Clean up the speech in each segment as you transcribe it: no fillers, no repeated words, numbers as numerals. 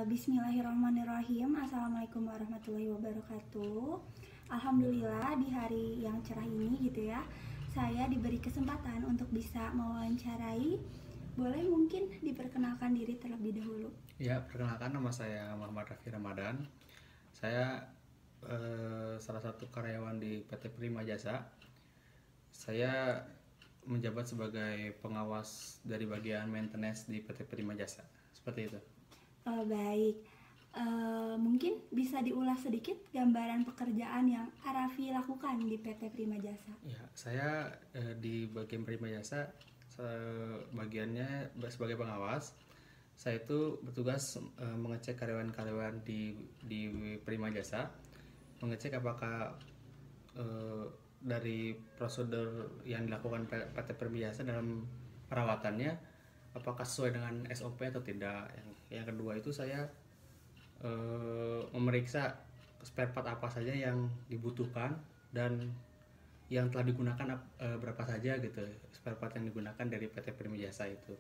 Bismillahirrahmanirrahim. Assalamualaikum warahmatullahi wabarakatuh. Alhamdulillah di hari yang cerah ini gitu ya, saya diberi kesempatan untuk bisa mewawancarai. Boleh mungkin diperkenalkan diri terlebih dahulu. Ya, perkenalkan, nama saya Muhammad Raffi Ramadan. Saya salah satu karyawan di PT Prima Jasa. Saya menjabat sebagai pengawas dari bagian maintenance di PT Prima Jasa. Seperti itu. Baik, mungkin bisa diulas sedikit gambaran pekerjaan yang Arafi lakukan di PT Prima Jasa. Ya, saya di bagian Prima Jasa, bagiannya sebagai pengawas. Saya itu bertugas mengecek karyawan-karyawan di Prima Jasa, mengecek apakah dari prosedur yang dilakukan PT Prima Jasa dalam perawatannya apakah sesuai dengan SOP atau tidak. Yang kedua itu saya memeriksa spare part apa saja yang dibutuhkan dan yang telah digunakan berapa saja gitu spare part yang digunakan dari PT Prima Jasa itu.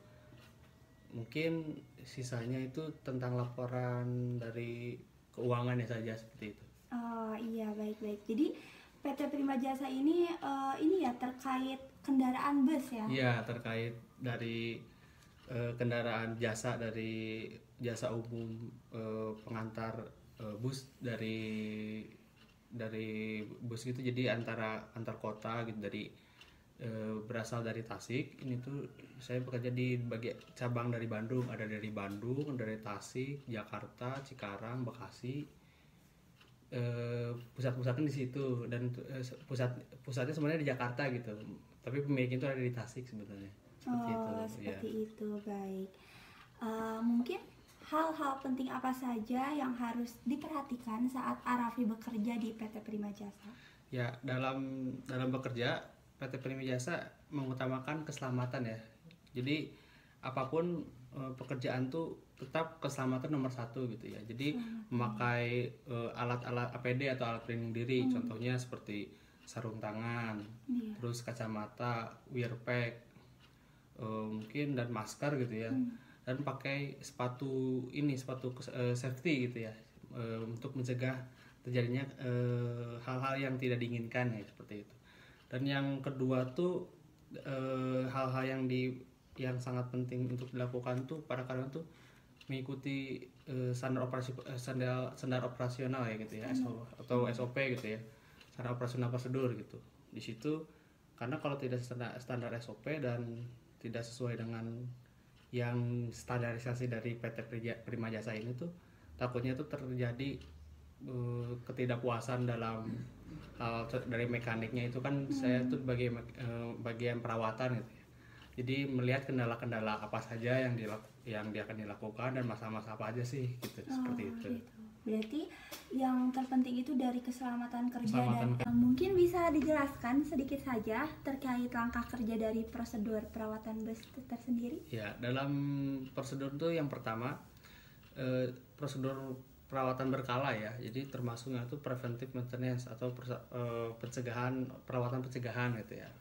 Mungkin sisanya itu tentang laporan dari keuangannya saja, seperti itu. Oh iya, baik-baik. Jadi PT Prima Jasa ini ya terkait kendaraan bus ya? Iya, terkait dari kendaraan jasa, dari jasa umum, pengantar bus dari bus gitu. Jadi antar kota gitu, dari berasal dari Tasik. Ini tuh saya bekerja di bagian cabang dari Bandung, ada dari Bandung, dari Tasik, Jakarta, Cikarang, Bekasi. Pusat-pusatnya di situ, dan pusatnya sebenarnya di Jakarta gitu, tapi pemiliknya itu ada di Tasik sebenarnya. Seperti itu, baik. Mungkin hal-hal penting apa saja yang harus diperhatikan saat Arafi bekerja di PT Prima Jasa? Ya, dalam bekerja PT Prima Jasa mengutamakan keselamatan ya. Jadi apapun pekerjaan tuh tetap keselamatan nomor satu gitu ya. Jadi memakai alat-alat APD atau alat pelindung diri, contohnya seperti sarung tangan, terus kacamata, wear pack, mungkin, dan masker gitu ya. Dan pakai sepatu safety gitu ya, untuk mencegah terjadinya hal-hal yang tidak diinginkan ya, seperti itu. Dan yang kedua tuh hal-hal yang sangat penting untuk dilakukan tuh para karyawan tuh mengikuti standar operasional ya gitu ya, atau SOP gitu ya, standar operasional prosedur gitu. Di situ, karena kalau tidak standar SOP dan tidak sesuai dengan yang standarisasi dari PT Prima Jasa ini tuh, takutnya tuh terjadi ketidakpuasan dalam hal dari mekaniknya itu kan. Saya tuh bagian perawatan gitu ya. Jadi melihat kendala-kendala apa saja yang akan dilakukan dan masalah-masalah apa aja sih gitu, seperti itu. Gitu. Berarti yang terpenting itu dari keselamatan kerja. Dan mungkin bisa dijelaskan sedikit saja terkait langkah kerja dari prosedur perawatan bus tersendiri? Ya, dalam prosedur itu yang pertama prosedur perawatan berkala ya. Jadi termasuknya itu preventive maintenance atau perawatan pencegahan gitu ya.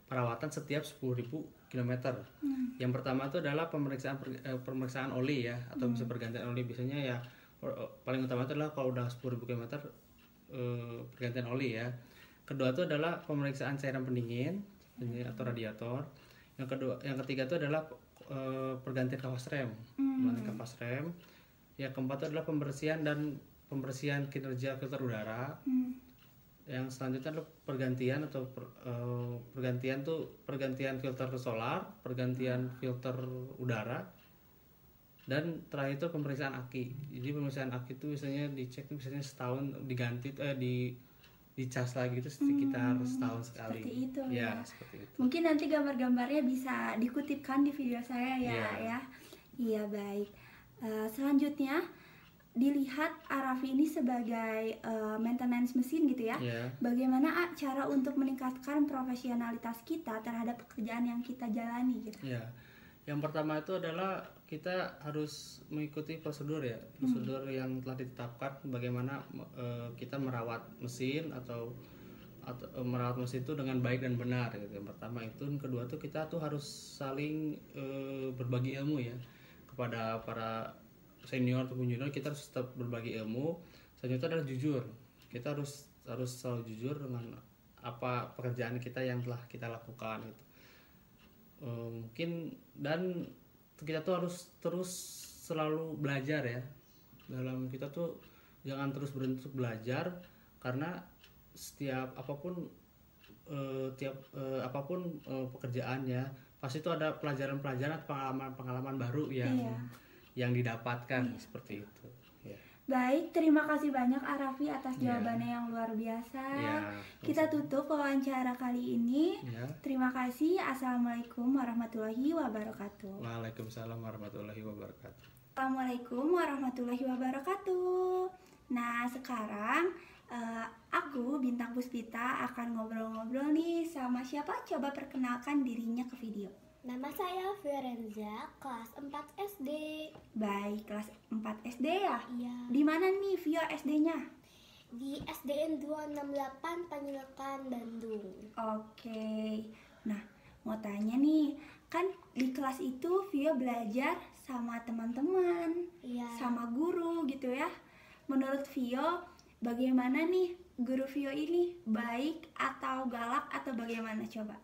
Perawatan setiap 10.000 km. Yang pertama itu adalah pemeriksaan oli ya, atau bisa pergantian oli. Biasanya ya paling utama itu adalah kalau udah 10.000 km pergantian oli ya. Kedua itu adalah pemeriksaan cairan pendingin atau radiator. Yang ketiga itu adalah pergantian kapas rem. Yang keempat itu adalah pembersihan kinerja filter udara. Yang selanjutnya adalah pergantian filter solar, pergantian filter udara, dan terakhir itu pemeriksaan aki. Jadi pemeriksaan aki itu biasanya dicek biasanya setahun, diganti dicas lagi itu sekitar setahun sekali. Seperti itu ya. Seperti itu. Mungkin nanti gambar-gambarnya bisa dikutipkan di video saya ya. Iya, baik. Selanjutnya dilihat Arafi ini sebagai maintenance mesin gitu ya. Bagaimana cara untuk meningkatkan profesionalitas kita terhadap pekerjaan yang kita jalani gitu? Yang pertama itu adalah kita harus mengikuti prosedur ya, prosedur yang telah ditetapkan bagaimana kita merawat mesin atau merawat mesin itu dengan baik dan benar gitu. Yang pertama itu. Yang kedua tuh kita tuh harus saling berbagi ilmu ya kepada para senior ataupun junior, kita harus tetap berbagi ilmu. Selanjutnya adalah jujur. Kita harus selalu jujur dengan apa pekerjaan kita yang telah kita lakukan gitu. Mungkin dan kita tuh harus terus selalu belajar ya. Dalam kita tuh jangan terus berhenti untuk belajar, karena setiap apapun pekerjaannya pasti itu ada pelajaran-pelajaran, pengalaman baru yang didapatkan seperti itu. Ya. Baik, terima kasih banyak Arafi atas jawabannya yang luar biasa. Kita tutup wawancara kali ini. Terima kasih. Assalamualaikum warahmatullahi wabarakatuh. Waalaikumsalam warahmatullahi wabarakatuh. Assalamualaikum warahmatullahi wabarakatuh. Nah, sekarang aku Bintang Puspita akan ngobrol-ngobrol nih sama siapa? Coba perkenalkan dirinya ke video. Nama saya Fiorenza, kelas 4 SD. Baik, kelas 4 SD ya? Iya. Di mana nih Vio SD-nya? Di SDN 268 Panjaitan, Bandung. Oke. Nah, mau tanya nih, kan di kelas itu Vio belajar sama teman-teman, sama guru gitu ya. Menurut Vio, bagaimana nih guru Vio ini? Baik atau galak atau bagaimana coba?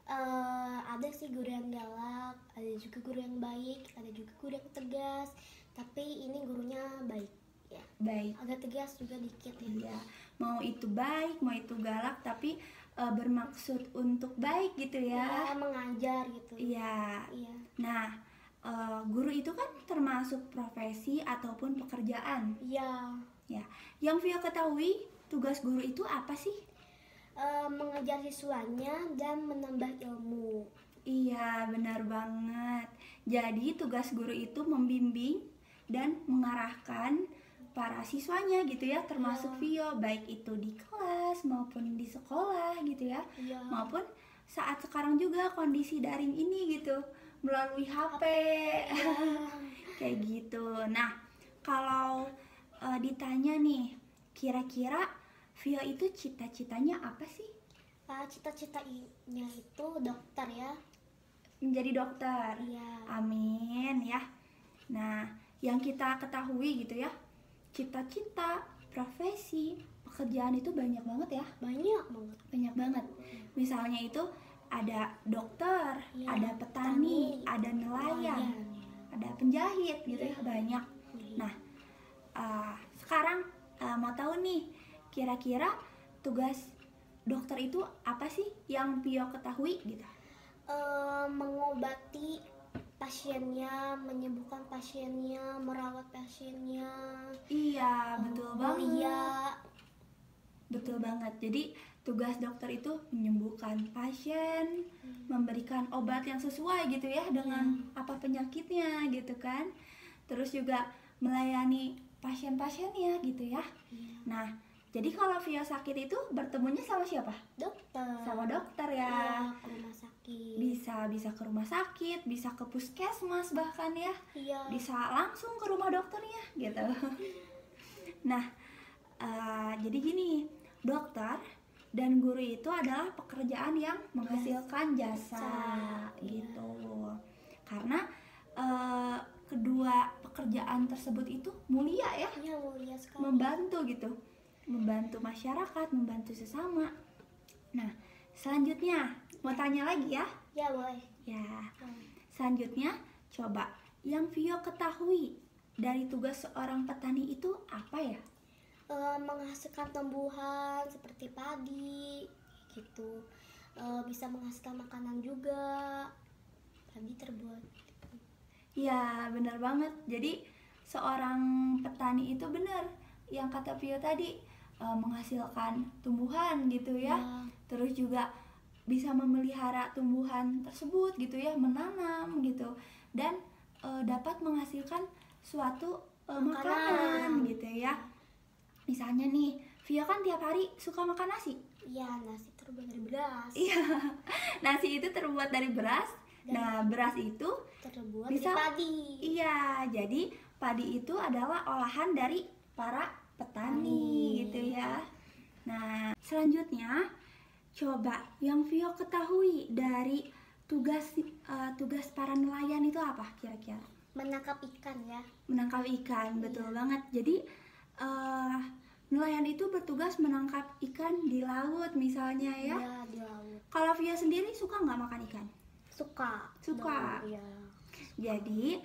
Ada sih guru yang galak, ada juga guru yang baik, ada juga guru yang tegas. Tapi ini gurunya baik ya. Baik. Agak tegas juga dikit ya. Iya. Mau itu baik, mau itu galak, tapi bermaksud untuk baik gitu ya. Ya, mengajar gitu. Iya. Nah, guru itu kan termasuk profesi ataupun pekerjaan. Iya. Ya. Yang Vio ketahui, tugas guru itu apa sih? Mengajar siswanya dan menambah ilmu. Iya, benar banget. Jadi tugas guru itu membimbing dan mengarahkan para siswanya gitu ya, termasuk Vio, baik itu di kelas maupun di sekolah gitu ya, maupun saat sekarang juga kondisi daring ini gitu, melalui HP. Kayak gitu. Nah, kalau ditanya nih, kira-kira Vio itu cita-citanya apa sih? Cita-citanya itu dokter ya. Menjadi dokter. Iya. Amin ya. Nah, yang kita ketahui gitu ya, cita-cita, profesi, pekerjaan itu banyak banget ya. Banyak banget. Misalnya itu ada dokter, ada petani, ada nelayan, ada penjahit gitu ya, banyak. Nah, sekarang mau tahu nih, kira-kira tugas dokter itu apa sih yang Vio ketahui gitu? Mengobati pasiennya, menyembuhkan pasiennya, merawat pasiennya. Iya, betul banget. Iya. Betul banget. Jadi tugas dokter itu menyembuhkan pasien, memberikan obat yang sesuai gitu ya dengan apa penyakitnya gitu kan. Terus juga melayani pasien-pasiennya gitu ya. Nah, jadi kalau Vio sakit itu bertemunya sama siapa? Dokter. Sama dokter ya. Ke rumah sakit. Bisa ke rumah sakit, bisa ke puskesmas bahkan ya. Iya. Bisa langsung ke rumah dokternya gitu. Nah, jadi gini, dokter dan guru itu adalah pekerjaan yang menghasilkan jasa gitu. Karena kedua pekerjaan tersebut itu mulia ya. Iya, mulia sekali. Membantu gitu. Membantu masyarakat, membantu sesama. Nah, selanjutnya mau tanya lagi ya? Ya, boleh. Ya. Selanjutnya, coba yang Vio ketahui dari tugas seorang petani itu apa ya? Menghasilkan tumbuhan seperti padi gitu. Bisa menghasilkan makanan juga. Padi terbuat. Ya, benar banget. Jadi seorang petani itu benar yang kata Vio tadi, menghasilkan tumbuhan gitu ya. Terus juga bisa memelihara tumbuhan tersebut gitu ya, menanam gitu, dan dapat menghasilkan suatu makanan gitu ya. Misalnya nih, Vio kan tiap hari suka makan nasi. Iya, nasi terbuat dari beras. Iya, nasi itu terbuat dari beras. Nah, beras itu terbuat bisa, dari padi. Iya, jadi padi itu adalah olahan dari para petani gitu ya. Nah, selanjutnya coba yang Vio ketahui dari tugas para nelayan itu apa kira-kira? menangkap ikan ya. Menangkap ikan, betul banget. Jadi nelayan itu bertugas menangkap ikan di laut misalnya ya. Iya, di laut. Kalau Via sendiri suka nggak makan ikan? Suka. Suka. Iya. Jadi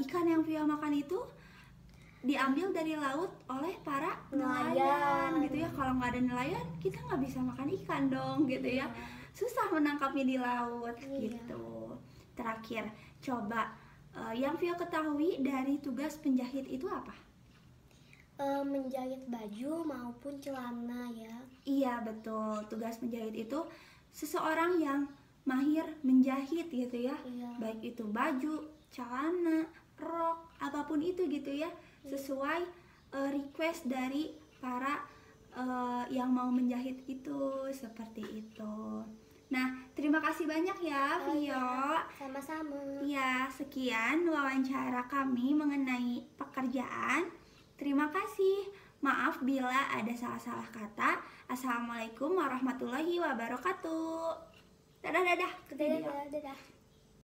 ikan yang Via makan itu diambil dari laut oleh para nelayan gitu ya. Kalau nggak ada nelayan, kita nggak bisa makan ikan dong gitu ya. Susah menangkapnya di laut gitu. Terakhir, coba yang Via ketahui dari tugas penjahit itu apa? Menjahit baju maupun celana ya. Iya betul, tugas menjahit itu seseorang yang mahir menjahit gitu ya. Iya. Baik itu baju, celana, rok, apapun itu gitu ya, sesuai request dari para yang mau menjahit itu, seperti itu. Nah, terima kasih banyak ya Vio. Sama-sama. Ya, sekian wawancara kami mengenai pekerjaan. Terima kasih. Maaf bila ada salah-salah kata. Assalamualaikum warahmatullahi wabarakatuh. Dadah. Dadah.